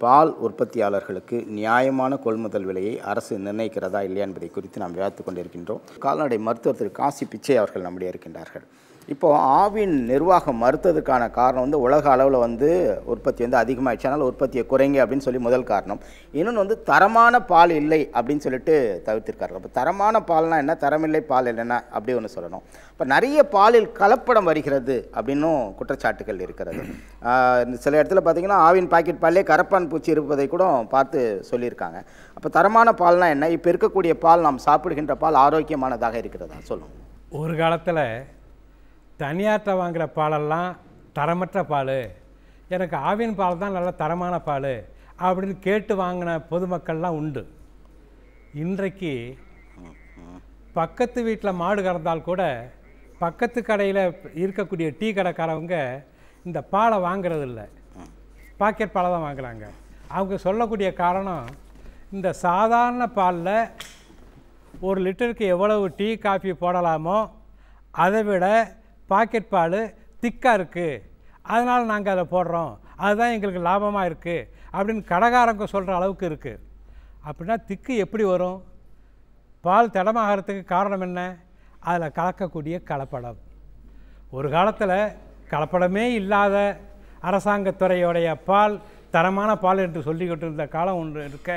பால் உற்பத்தியாளர்களுக்கு நியாயமான கொள்முதல் விலையை அரசு நிர்ணயிக்கிறதா இல்லையா என்பதை குறித்து நாம் விவாதித்துக் கொண்டிருக்கின்றோம். கால்நடை மருத்துவர் திரு காசி பிச்சை அவர்கள் நம்முடைய இருக்கின்றார்கள். இப்போது ஆவின் நிர்வாகம் மறுத்ததுக்கான காரணம் உலக அளவில் உற்பத்தி அதிகமாகிடுச்சு, அதனால் உற்பத்தியை குறைங்க அப்படின்னு சொல்லி முதல் காரணம். இன்னொன்று தரமான பால் இல்லை அப்படின்னு சொல்லிட்டு தவிர்த்திருக்காரு. அப்போ தரமான பால்னா என்ன, தரமில்லை பால் இல்லைன்னா அப்படி ஒன்று சொல்லணும். இப்போ நிறைய பாலில் கலப்படம் வருகிறது அப்படின்னும் குற்றச்சாட்டுகள் இருக்கிறது. சில இடத்துல பார்த்திங்கன்னா ஆவின் பாக்கெட் பால்லே கரப்பான் பூச்சி இருப்பதை கூட பார்த்து சொல்லியிருக்காங்க. அப்போ தரமான பால்னா என்ன, இப்போ இருக்கக்கூடிய பால் நாம் சாப்பிடுகின்ற பால் ஆரோக்கியமானதாக இருக்கிறதா சொல்லுங்கள். ஒரு காலத்தில் தனியார்ட்ட வாங்குகிற பாலெல்லாம் தரமற்ற பால், எனக்கு ஆவின் பால் தான் நல்ல தரமான பால் அப்படின்னு கேட்டு வாங்கின பொதுமக்கள்லாம் உண்டு. இன்றைக்கு பக்கத்து வீட்டில் மாடு கறந்தால் கூட பக்கத்து கடையில் இருக்கக்கூடிய டீ கடைக்காரவங்க இந்த பாலை வாங்கிறதில்ல, பாக்கெட் பாலை தான் வாங்குகிறாங்க. அவங்க சொல்லக்கூடிய காரணம், இந்த சாதாரண பாலில் ஒரு லிட்டருக்கு எவ்வளவு டீ காஃபி போடலாமோ அதை விட பாக்கெட் பால் திக்காக இருக்குது, அதனால் நாங்கள் அதை போடுறோம், அதுதான் எங்களுக்கு லாபமாக இருக்குது அப்படின்னு கடைக்காரங்க சொல்கிற அளவுக்கு இருக்குது. அப்படின்னா திக்கு எப்படி வரும்? பால் திடமாகறதுக்கு காரணம் என்ன? அதில் கலக்கக்கூடிய கலப்படம். ஒரு காலத்தில் கலப்படமே இல்லாத அரசாங்கத்துறையோடைய பால் தரமான பால் என்று சொல்லிக்கிட்டு இருந்த காலம் ஒன்று இருக்க,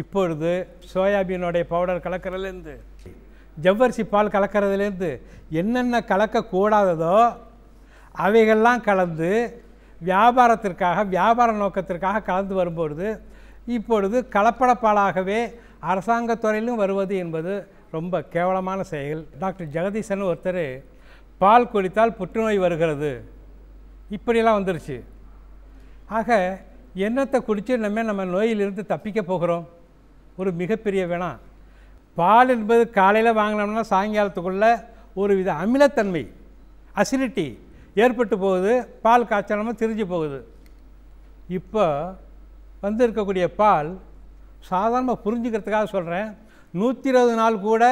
இப்பொழுது சோயாபீனுடைய பவுடர் கலக்கிறதுலேருந்து ஜவ்வரிசி பால் கலக்கிறதுலேருந்து என்னென்ன கலக்கக்கூடாததோ அவைகள்லாம் கலந்து வியாபாரத்திற்காக வியாபார நோக்கத்திற்காக கலந்து வரும்பொழுது இப்பொழுது கலப்பட பாலாகவே அரசாங்கத்துறையிலும் வருவது என்பது ரொம்ப கேவலமான செயல். டாக்டர் ஜெகதீசன் ஒருத்தர் பால் குடித்தால் புற்றுநோய் வருகிறது இப்படியெல்லாம் வந்துருச்சு. ஆக என்னத்தை குடித்து நம்ம நோயிலிருந்து தப்பிக்க போகிறோம்? ஒரு மிகப்பெரிய வேணாம். பால் என்பது காலையில் வாங்கினோம்னா சாயங்காலத்துக்குள்ளே ஒரு வித அமிலத்தன்மை, அசிடிட்டி ஏற்பட்டு போகுது, பால் காய்ச்சலமாக திரிஞ்சு போகுது. இப்போ இருக்கக்கூடிய பால் சாதாரணமாக புரிஞ்சுக்கிறதுக்காக சொல்கிறேன், 120 நாள் கூட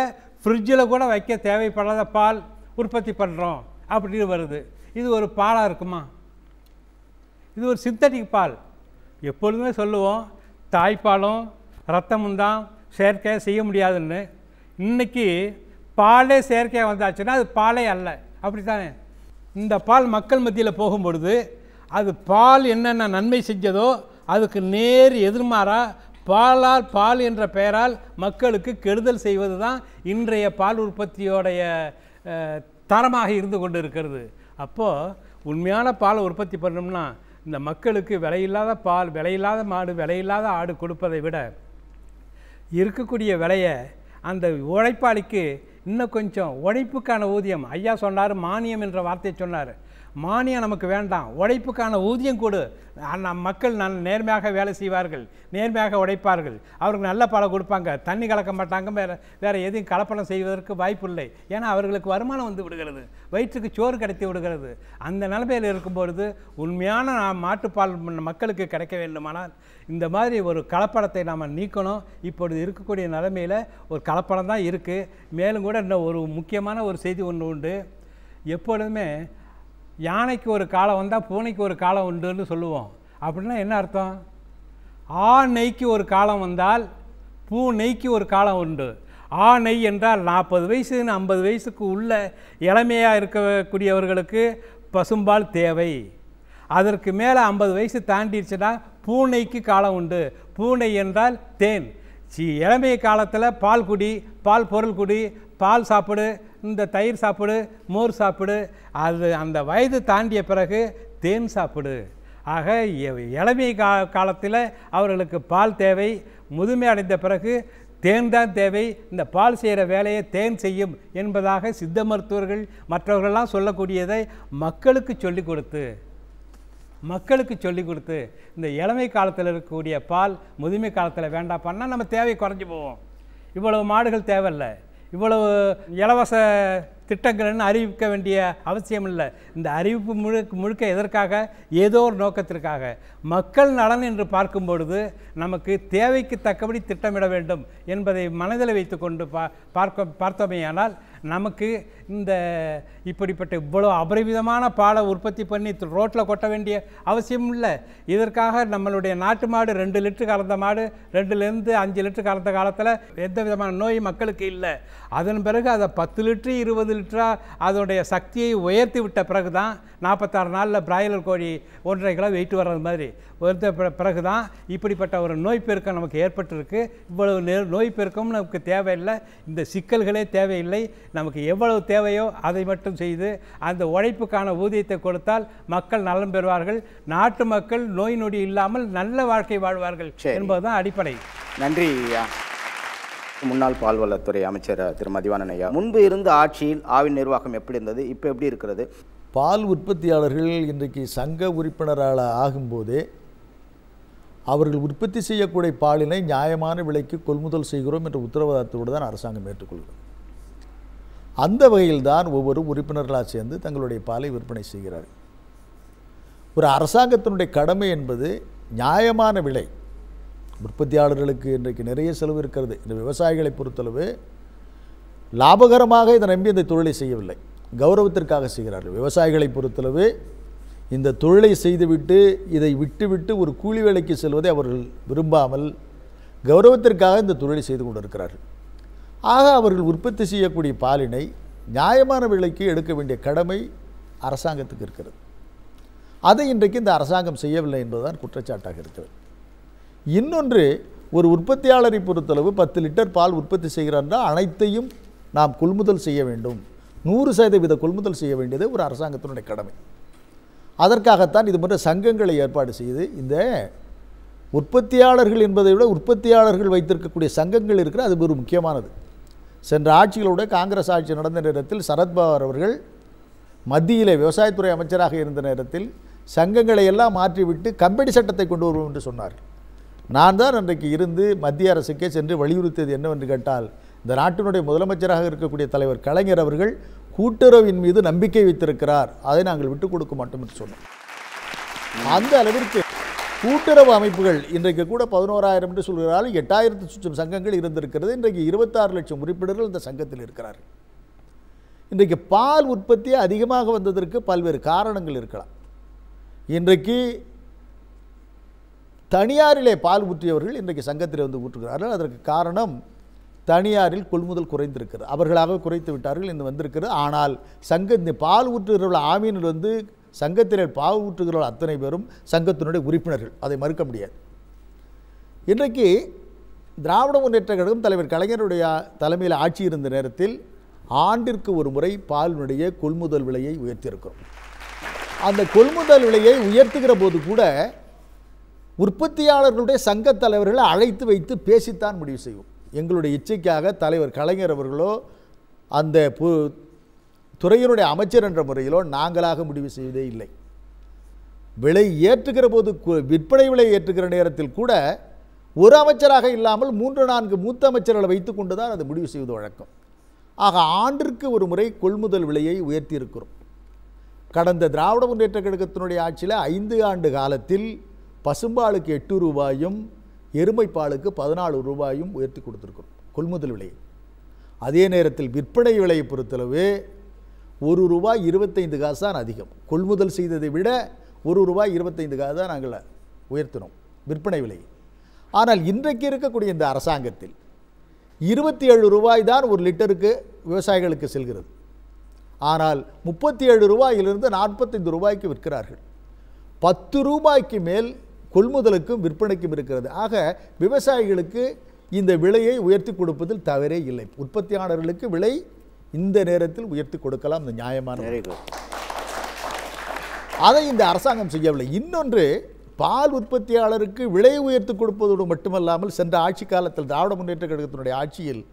ஃப்ரிட்ஜில் கூட வைக்க தேவைப்படாத பால் உற்பத்தி பண்ணுறோம் அப்படின்னு வருது. இது ஒரு பாலாக இருக்குமா? இது ஒரு சிந்தட்டிக் பால். எப்பொழுதுமே சொல்லுவோம் தாய்ப்பாலும் ரத்தமும் தான் செயற்கையாக செய்ய முடியாதுன்னு. இன்றைக்கி பாலே செயற்கையாக வந்தாச்சுன்னா அது பாலே அல்ல, அப்படி தானே? இந்த பால் மக்கள் மத்தியில் போகும்பொழுது அது பால் என்னென்ன நன்மை செஞ்சதோ அதுக்கு நேர் எதிர்மாறாக பால் என்ற பெயரால் மக்களுக்கு கெடுதல் செய்வது தான் இன்றைய பால் உற்பத்தியோடைய தரமாக இருந்து கொண்டு இருக்கிறது. அப்போது உண்மையான பாலை உற்பத்தி பண்ணோம்னா இந்த மக்களுக்கு விலையில்லாத பால், விலையில்லாத மாடு, விலையில்லாத ஆடு கொடுப்பதை விட இருக்கக்கூடிய விலையை அந்த உழைப்பாளிக்கு இன்னும் கொஞ்சம் உழைப்புக்கான ஊதியம், ஐயா சொன்னார் மானியம் என்ற வார்த்தையை சொன்னார். மானியம் நமக்கு வேண்டாம், உழைப்புக்கான ஊதியம் கொடு. மக்கள் நேர்மையாக வேலை செய்வார்கள், நேர்மையாக உழைப்பார்கள், அவருக்கு நல்ல பாலம் கொடுப்பாங்க, தண்ணி கலக்க மாட்டாங்க, வேறு எதையும் கலப்படம் செய்வதற்கு வாய்ப்பு இல்லை. ஏன்னா அவர்களுக்கு வருமானம் வந்து விடுகிறது, வயிற்றுக்கு சோறு கிடைத்து விடுகிறது. அந்த நிலைமையில் இருக்கும்பொழுது உண்மையான மாட்டுப்பால் மக்களுக்கு கிடைக்க வேண்டுமானால் இந்த மாதிரி ஒரு கலப்படத்தை நாம் நீக்கணும். இப்பொழுது இருக்கக்கூடிய நிலைமையில் ஒரு கலப்படம் தான் இருக்குது. மேலும் கூட இன்னும் ஒரு முக்கியமான ஒரு செய்தி ஒன்று உண்டு. எப்பொழுதுமே யானைக்கு ஒரு காலம் வந்தால் பூனைக்கு ஒரு காலம் உண்டுன்னு சொல்லுவோம். அப்படின்னா என்ன அர்த்தம்? நெய்க்கு ஒரு காலம் வந்தால் நெய்க்கு ஒரு காலம் உண்டு. நெய் என்றால் 40 வயசுன்னு 50 வயசுக்கு உள்ள இளமையாக இருக்கக்கூடியவர்களுக்கு பசும்பால் தேவை. அதற்கு மேலே 50 வயசு தாண்டிடுச்சுன்னா பூனைக்கு காலம் உண்டு. பூனை என்றால் தேன். இளமை காலத்தில் பால் குடி, பால் பொருள் குடி, பால் சாப்பிடு, இந்த தயிர் சாப்பிடு, மோர் சாப்பிடு. அது அந்த வயது தாண்டிய பிறகு தேன் சாப்பிடு. ஆக இளமை காலத்தில் அவர்களுக்கு பால் தேவை, முதுமை அடைந்த பிறகு தேன் தான் தேவை. இந்த பால் செய்கிற வேலையை தேன் செய்யும் என்பதாக சித்த மருத்துவர்கள் மற்றவர்களெல்லாம் சொல்லக்கூடியதை மக்களுக்கு சொல்லிக் கொடுத்து இந்த இளமை காலத்தில் இருக்கக்கூடிய பால் முதுமை காலத்தில் வேண்டாம் பண்ணால் நம்ம தேவை குறைஞ்சி போவோம். இவ்வளவு மாடுகள் தேவையில்லை, இவ்வளவு இலவச திட்டங்கள்னு அறிவிக்க வேண்டிய அவசியம் இல்லை. இந்த அறிவிப்பு முழுக்க எதற்காக? ஏதோ ஒரு நோக்கத்திற்காக. மக்கள் நலன் என்று பார்க்கும் பொழுது நமக்கு தேவைக்கு தக்கபடி திட்டமிட வேண்டும் என்பதை மனதில் வைத்து கொண்டு பார்த்தோமேயானால் நமக்கு இந்த இப்படிப்பட்ட இவ்வளோ அபரிமிதமான பாலை உற்பத்தி பண்ணி ரோட்டில் கொட்ட வேண்டிய அவசியம் இல்லை. இதற்காக நம்மளுடைய நாட்டு மாடு 2 லிட்டர் கலந்த மாடு 2லேருந்து 5 லிட்டர் கலந்த காலத்தில் எந்த விதமான நோய் மக்களுக்கு இல்லை. அதன் பிறகு அதை 10 லிட்டரு 20 லிட்டராக அதனுடைய சக்தியை உயர்த்தி விட்ட பிறகு தான் 46 நாளில் பிராய்லர் கோழி 1.5 கிலோ வெயிட் வர்றது மாதிரி உயர்த்த பிறகு தான் இப்படிப்பட்ட ஒரு நோய் பெருக்கம் நமக்கு ஏற்பட்டிருக்கு. இவ்வளவு நோய் பெருக்கம் நமக்கு தேவையில்லை, இந்த சிக்கல்களே தேவையில்லை. நமக்கு எவ்வளவு தேவையோ அதை மட்டும் செய்து அந்த உழைப்புக்கான ஊதியத்தை கொடுத்தால் மக்கள் நலம் பெறுவார்கள். நாட்டு மக்கள் நோய் நொடி இல்லாமல் நல்ல வாழ்க்கை வாழ்வார்கள் என்பதுதான் அடிப்படை. நன்றி. முன்னாள் பால்வளத்துறை அமைச்சர் திரு மதிவாணன் ஐயா, முன்பு இருந்த ஆட்சியில் ஆவின் நிர்வாகம் எப்படி இருந்தது, இப்போ எப்படி இருக்கிறது? பால் உற்பத்தியாளர்கள் இன்றைக்கு சங்க உறுப்பினரால் ஆகும்போதே அவர்கள் உற்பத்தி செய்யக்கூடிய பாலினை நியாயமான விலைக்கு கொள்முதல் செய்கிறோம் என்ற உத்தரவாதத்தோடு தான் அரசாங்கம் ஏற்றுக்கொள்கிறது. அந்த வகையில்தான் ஒவ்வொரு உறுப்பினர்களாக சேர்ந்து தங்களுடைய பாலை விற்பனை செய்கிறார்கள். ஒரு அரசாங்கத்தினுடைய கடமை என்பது நியாயமான விலை. உற்பத்தியாளர்களுக்கு இன்றைக்கு நிறைய செலவு இருக்கிறது. இந்த விவசாயிகளை பொறுத்தளவு லாபகரமாக இதை நம்பி இந்த தொழிலை செய்யவில்லை, கௌரவத்திற்காக செய்கிறார்கள். விவசாயிகளை பொறுத்தளவு இந்த தொழிலை செய்துவிட்டு இதை விட்டுவிட்டு ஒரு கூலி வேலைக்கு செல்வதை அவர்கள் விரும்பாமல் கௌரவத்திற்காக இந்த தொழிலை செய்து கொண்டிருக்கிறார்கள். ஆக அவர்கள் உற்பத்தி செய்யக்கூடிய பாலினை நியாயமான விலைக்கு எடுக்க வேண்டிய கடமை அரசாங்கத்துக்கு இருக்கிறது. அதை இன்றைக்கு இந்த அரசாங்கம் செய்யவில்லை என்பதுதான் குற்றச்சாட்டாக இருக்கிறது. இன்னொன்று, ஒரு உற்பத்தியாளரை பொறுத்தளவு 10 லிட்டர் பால் உற்பத்தி செய்கிறார்னா அனைத்தையும் நாம் கொள்முதல் செய்ய வேண்டும், 100% கொள்முதல் செய்ய வேண்டியது ஒரு அரசாங்கத்தினுடைய கடமை. அதற்காகத்தான் இது போன்ற சங்கங்களை ஏற்பாடு செய்து இந்த உற்பத்தியாளர்கள் என்பதை விட உற்பத்தியாளர்கள் வைத்திருக்கக்கூடிய சங்கங்கள் இருக்கிற அது ஒரு முக்கியமானது. சென்ற ஆட்சிகளோட காங்கிரஸ் ஆட்சி நடந்த நேரத்தில் சரத்பவார் அவர்கள் மத்தியிலே விவசாயத்துறை அமைச்சராக இருந்த நேரத்தில் சங்கங்களை எல்லாம் மாற்றிவிட்டு கம்பெனி சட்டத்தை கொண்டு வருவோம் என்று சொன்னார். நான் தான் அன்றைக்கு இருந்து மத்திய அரசுக்கே சென்று வலியுறுத்தியது என்னவென்று கேட்டால், இந்த நாட்டினுடைய முதலமைச்சராக இருக்கக்கூடிய தலைவர் கலைஞர் அவர்கள் கூட்டுறவின் மீது நம்பிக்கை வைத்திருக்கிறார், அதை நாங்கள் விட்டுக் கொடுக்க மாட்டோம் என்று சொன்னோம். அந்த அளவிற்கு கூட்டுறவு அமைப்புகள் இன்றைக்கு கூட 11,000 என்று சொல்கிறார்கள், 8,000 சுற்றும் சங்கங்கள் இருந்திருக்கிறது. இன்றைக்கு 26 லட்சம் உறுப்பினர்கள் இந்த சங்கத்தில் இருக்கிறார்கள். இன்றைக்கு பால் உற்பத்தி அதிகமாக வந்ததற்கு பல்வேறு காரணங்கள் இருக்கலாம். இன்றைக்கு தனியாரிலே பால் ஊற்றியவர்கள் இன்றைக்கு சங்கத்தில் வந்து ஊற்றுகிறார்கள். அதற்கு காரணம் தனியாரில் கொள்முதல் குறைந்திருக்கிறது, அவர்களாக குறைத்து விட்டார்கள் என்று வந்திருக்கிறது. ஆனால் இந்த பால் ஊற்றுகிறவர்கள் ஆமீனில் வந்து சங்கத்திலே பால் ஊற்றுகிறவர்கள் அத்தனை பேரும் சங்கத்தினுடைய உறுப்பினர்கள், அதை மறுக்க முடியாது. இன்றைக்கு திராவிட முன்னேற்ற கழகம் தலைவர் கலைஞருடைய தலைமையில் ஆட்சி இருந்த நேரத்தில் ஆண்டிற்கு ஒரு முறை பாலினுடைய கொள்முதல் விலையை உயர்த்தியிருக்கிறோம். அந்த கொள்முதல் விலையை உயர்த்துகிற போது கூட உற்பத்தியாளர்களுடைய சங்க தலைவர்களை அழைத்து வைத்து பேசித்தான் முடிவு செய்வோம். எங்களுடைய இச்சைக்காக தலைவர் கலைஞர் அவர்களோ அந்த துறையினுடைய அமைச்சர் என்ற முறையிலோ நாங்களாக முடிவு செய்வதே இல்லை. விலை ஏற்றுகிற போது, விற்பனை விலை ஏற்றுகிற நேரத்தில் கூட ஒரு அமைச்சராக இல்லாமல் 3-4 மூத்த அமைச்சர்களை வைத்து கொண்டு தான் அதை முடிவு செய்வது வழக்கம். ஆக ஆண்டிற்கு ஒரு முறை கொள்முதல் விலையை உயர்த்தி இருக்கிறோம். கடந்த திராவிட முன்னேற்ற கழகத்தினுடைய ஆட்சியில் 5 ஆண்டு காலத்தில் பசும்பாலுக்கு 8 ரூபாயும் எருமைப்பாலுக்கு 14 ரூபாயும் உயர்த்தி கொடுத்துருக்கிறோம் கொள்முதல் விலையை. அதே நேரத்தில் விற்பனை விலையை பொறுத்தளவு ₹1.25 தான் அதிகம். கொள்முதல் செய்ததை விட ₹1.25 தான் நாங்கள் உயர்த்தினோம் விற்பனை விலையை. ஆனால் இன்றைக்கு இருக்கக்கூடிய இந்த அரசாங்கத்தில் 27 ரூபாய் தான் ஒரு லிட்டருக்கு விவசாயிகளுக்கு செல்கிறது. ஆனால் 37 ரூபாயிலிருந்து 45 ரூபாய்க்கு விற்கிறார்கள். 10 ரூபாய்க்கு மேல் கொள்முதலுக்கும் விற்பனைக்கும் இருக்கிறது. ஆக விவசாயிகளுக்கு இந்த விலையை உயர்த்தி கொடுப்பதில் தவறே இல்லை. உற்பத்தியாளர்களுக்கு விலை இந்த நேரத்தில் உயர்த்தி கொடுக்கலாம், இந்த நியாயமான. அதை இந்த அரசாங்கம் செய்யவில்லை. இன்னொன்று, பால் உற்பத்தியாளருக்கு விலை உயர்த்தி கொடுப்பதோடு மட்டுமல்லாமல் சென்ற ஆட்சி காலத்தில் திராவிட முன்னேற்ற கழகத்தினுடைய ஆட்சியில்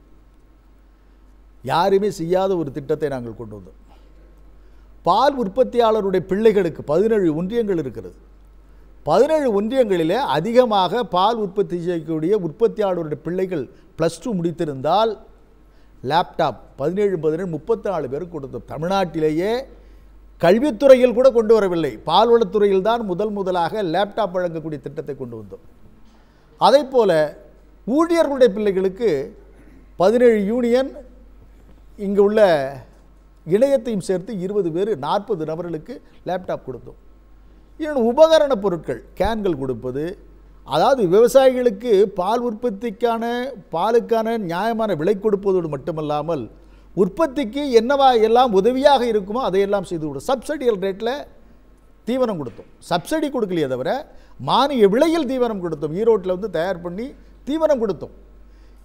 யாருமே செய்யாத ஒரு திட்டத்தை நாங்கள் கொண்டு வந்தோம். பால் உற்பத்தியாளருடைய பிள்ளைகளுக்கு 17 ஒன்றியங்கள் இருக்கிறது. 17 ஒன்றியங்களிலே அதிகமாக பால் உற்பத்தி செய்யக்கூடிய உற்பத்தியாளருடைய பிள்ளைகள் +2 முடித்திருந்தால் லேப்டாப் 17 34 பேருக்கு கொடுத்தோம். தமிழ்நாட்டிலேயே கல்வித்துறையில் கூட கொண்டு வரவில்லை, பால்வளத்துறையில் தான் முதலாக லேப்டாப் வழங்கக்கூடிய திட்டத்தை கொண்டு வந்தோம். அதே போல் ஊழியர்களுடைய பிள்ளைகளுக்கு 17 யூனியன் இங்கே உள்ள இணையத்தையும் சேர்த்து 20 பேர் 40 நபர்களுக்கு லேப்டாப் கொடுத்தோம். இன்னொன்று உபகரண பொருட்கள் கேன்கள் கொடுப்பது, அதாவது விவசாயிகளுக்கு பால் உற்பத்திக்கான பாலுக்கான நியாயமான விலை கொடுப்பதோடு மட்டுமல்லாமல் உற்பத்திக்கு என்னவா எல்லாம் உதவியாக இருக்குமோ அதையெல்லாம் செய்து விடும். சப்சிடியல் ரேட்டில் தீவனம் கொடுத்தோம். சப்சிடி கொடுக்கலையே தவிர மானிய விலையில் தீவனம் கொடுத்தோம். ஈரோட்டில் வந்து தயார் பண்ணி தீவனம் கொடுத்தோம்.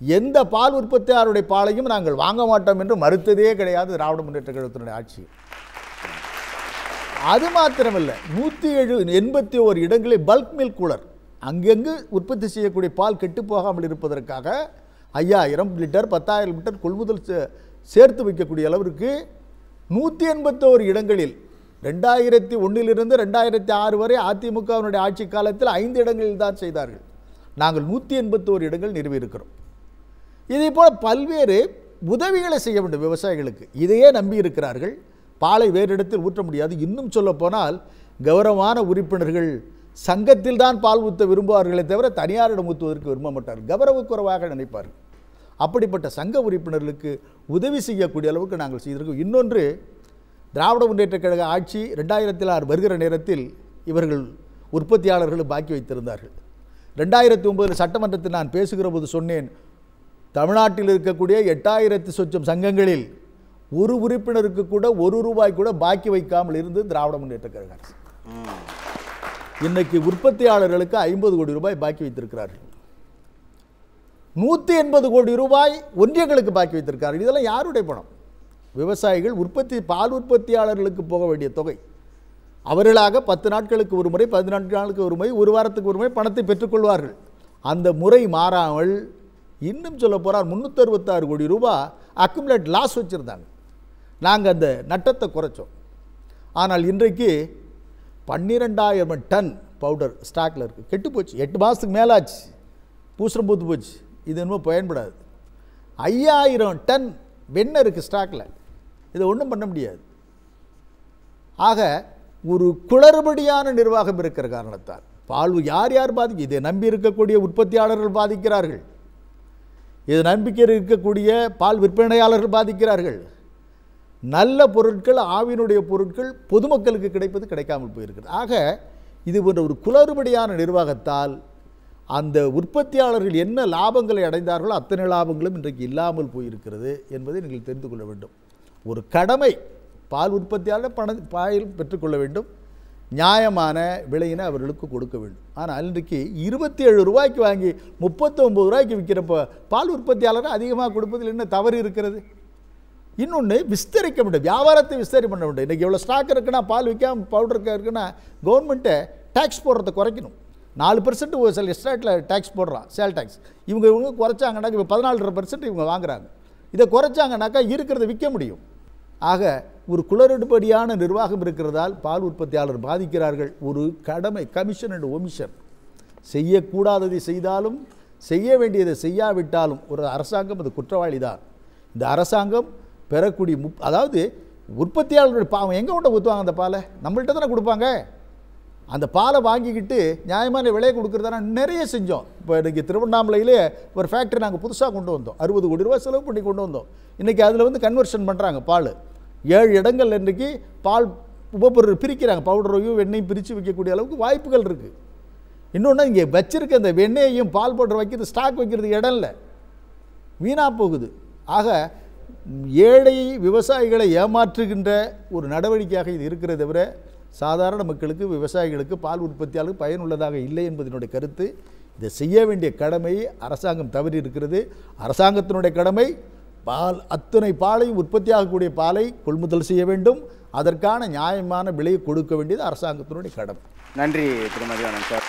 எந்த பால் உற்பத்தியாளருடைய பாலையும் நாங்கள் வாங்க மாட்டோம் என்று மறுத்ததே கிடையாது திராவிட முன்னேற்ற கழகத்தினுடைய ஆட்சி. அது மாத்திரமல்ல, 181 இடங்களில் பல்க் மில்க் கூலர், அங்கங்கு உற்பத்தி செய்யக்கூடிய பால் கெட்டு போகாமல் இருப்பதற்காக 5000 லிட்டர் 10,000 லிட்டர் கொள்முதல் சேர்த்து வைக்கக்கூடிய அளவிற்கு 181 இடங்களில் 2001 2006 வரை அதிமுகவினுடைய ஆட்சி காலத்தில் 5 இடங்களில் தான் செய்தார்கள். நாங்கள் 181 இடங்கள் நிறுவியிருக்கிறோம். இதே போல் பல்வேறு உதவிகளை செய்ய வேண்டும் விவசாயிகளுக்கு. இதையே நம்பி இருக்கிறார்கள். பாலை வேறு இடத்தில் ஊற்ற முடியாது. இன்னும் சொல்ல போனால் கௌரவமான உறுப்பினர்கள் சங்கத்தில் தான் பால் ஊற்ற விரும்புவார்களே தவிர தனியாரிடம் ஊற்றுவதற்கு விரும்ப மாட்டார்கள், கௌரவக்குறைவாக நினைப்பார்கள். அப்படிப்பட்ட சங்க உறுப்பினர்களுக்கு உதவி செய்யக்கூடிய அளவுக்கு நாங்கள் செய்திருக்கோம். இன்னொன்று, திராவிட முன்னேற்ற கழக ஆட்சி 2006 வருகிற நேரத்தில் இவர்கள் உற்பத்தியாளர்கள் பாக்கி வைத்திருந்தார்கள். 2009 சட்டமன்றத்தில் நான் பேசுகிற போது சொன்னேன், தமிழ்நாட்டில் இருக்கக்கூடிய 8000 சொச்சம் சங்கங்களில் ஒரு உறுப்பினருக்கு கூட ₹1 கூட பாக்கி வைக்காமல் இருந்து திராவிட முன்னேற்ற கழக அரசு. இன்னைக்கு உற்பத்தியாளர்களுக்கு ₹50 கோடி பாக்கி வைத்திருக்கிறார்கள். ₹180 கோடி ஒன்றியங்களுக்கு பாக்கி வைத்திருக்கிறார்கள். இதெல்லாம் யாருடைய பணம்? விவசாயிகள் பால் உற்பத்தியாளர்களுக்கு போக வேண்டிய தொகை. அவர்களாக 10 நாட்களுக்கு ஒரு முறை, 14 நாளுக்கு ஒரு முறை, ஒரு வாரத்துக்கு ஒரு முறை பணத்தை பெற்றுக்கொள்வார்கள். அந்த முறை மாறாமல் இன்னும் சொல்ல போகிறார் ₹366 கோடி அக்குமுலேட் லாஸ் வச்சுருந்தாங்க. நாங்கள் அந்த நட்டத்தை குறைச்சோம். ஆனால் இன்றைக்கு 12,000 டன் பவுடர் ஸ்டாக்கில் இருக்குது. கெட்டு போச்சு, 8 மாதத்துக்கு மேலே ஆச்சு, பூசரம் பூத்து போச்சு. இது இன்னும் பயன்படாது. 5000 டன் வெண்ணெய் இருக்குது ஸ்டாக்கில். இதை ஒன்றும் பண்ண முடியாது. ஆக ஒரு குளறுபடியான நிர்வாகம் இருக்கிற காரணத்தால் பால் யார் யார் பாதிக்கும்? இதை நம்பி இருக்கக்கூடிய உற்பத்தியாளர்கள் பாதிக்கிறார்கள், இதை நம்பிக்கை இருக்கக்கூடிய பால் விற்பனையாளர்கள் பாதிக்கிறார்கள். நல்ல பொருட்கள், ஆவினுடைய பொருட்கள் பொதுமக்களுக்கு கிடைப்பது கிடைக்காமல் போயிருக்கிறது. ஆக இது போன்ற ஒரு குளறுபடியான நிர்வாகத்தால் அந்த உற்பத்தியாளர்கள் என்ன லாபங்களை அடைந்தார்களோ அத்தனை லாபங்களும் இன்றைக்கு இல்லாமல் போயிருக்கிறது என்பதை நீங்கள் தெரிந்து கொள்ள வேண்டும். ஒரு கடமை, பால் உற்பத்தியாளர் பால் பெற்றுக்கொள்ள வேண்டும், நியாயமான விலையினை அவர்களுக்கு கொடுக்க வேண்டும். ஆனால் இன்றைக்கு ₹27 வாங்கி ₹39 விற்கிறப்ப பால் உற்பத்தியாளர் அதிகமாக கொடுப்பதில் என்ன தவறு இருக்கிறது? இன்னொன்று, விஸ்தரிக்க வேண்டும், வியாபாரத்தை விஸ்தரி பண்ண வேண்டும். இன்றைக்கி எவ்வளோ ஸ்டாக் இருக்குன்னா, பால் விற்காம பவுடருக்கு இருக்குன்னா கவர்மெண்ட்டை டேக்ஸ் போடுறதை குறைக்கணும். 4% ஒரு சில எஸ்டேட்டில் டேக்ஸ் போடுறான், சேல் டேக்ஸ். இவங்க குறைச்சாங்கன்னாக்க இப்போ 14.5% இவங்க வாங்குறாங்க. இதை குறைச்சாங்கன்னாக்கா இருக்கிறத விற்க முடியும். ஆக ஒரு குளறுபடியான நிர்வாகம் இருக்கிறதால் பால் உற்பத்தியாளர் பாதிக்கிறார்கள். ஒரு கடமை, கமிஷன் அண்ட் ஒமிஷன், செய்யக்கூடாததை செய்தாலும் செய்ய வேண்டியதை செய்யாவிட்டாலும் ஒரு அரசாங்கம் அது குற்றவாளி தான். இந்த அரசாங்கம் பெறக்கூடிய அதாவது உற்பத்தியாளர்களுடைய பாவம் எங்கே கொண்டு ஊற்றுவாங்க? அந்த பாலை நம்மள்கிட்ட தானே கொடுப்பாங்க. அந்த பாலை வாங்கிக்கிட்டு நியாயமான விலையை கொடுக்குறதான நிறைய செஞ்சோம். இப்போ இன்றைக்கி திருவண்ணாமலையிலே ஒரு ஃபேக்ட்ரி நாங்கள் புதுசாக கொண்டு வந்தோம், ₹60 கோடி செலவு பண்ணி கொண்டு வந்தோம். இன்றைக்கி அதில் வந்து கன்வர்ஷன் பண்ணுறாங்க. பால் 7 இடங்கள் இன்றைக்கி பால் உபப்பொருள் பிரிக்கிறாங்க, பவுடரையும் வெண்ணையும் பிரித்து வைக்கக்கூடிய அளவுக்கு வாய்ப்புகள் இருக்குது. இன்னொன்று, இங்கே வச்சிருக்க அந்த வெண்ணெயையும் பால் பவுடர் வைக்கிறது, ஸ்டாக் வைக்கிறதுக்கு இடம் இல்லை, வீணாக போகுது. ஆக ஏழை விவசாயிகளை ஏமாற்றுகின்ற ஒரு நடவடிக்கையாக இது இருக்கிறத தவிர சாதாரண மக்களுக்கு, விவசாயிகளுக்கு, பால் உற்பத்தியாளருக்கு பயனுள்ளதாக இல்லை என்பதனுடைய கருத்து. இதை செய்ய வேண்டிய கடமையை அரசாங்கம் தவறி இருக்கிறது. அரசாங்கத்தினுடைய கடமை அத்தனை பாலையும், உற்பத்தியாகக்கூடிய பாலை கொள்முதல் செய்ய வேண்டும். அதற்கான நியாயமான விலையை கொடுக்க வேண்டியது அரசாங்கத்தினுடைய கடமை. நன்றி திருமதி ஆனந்த் சார்.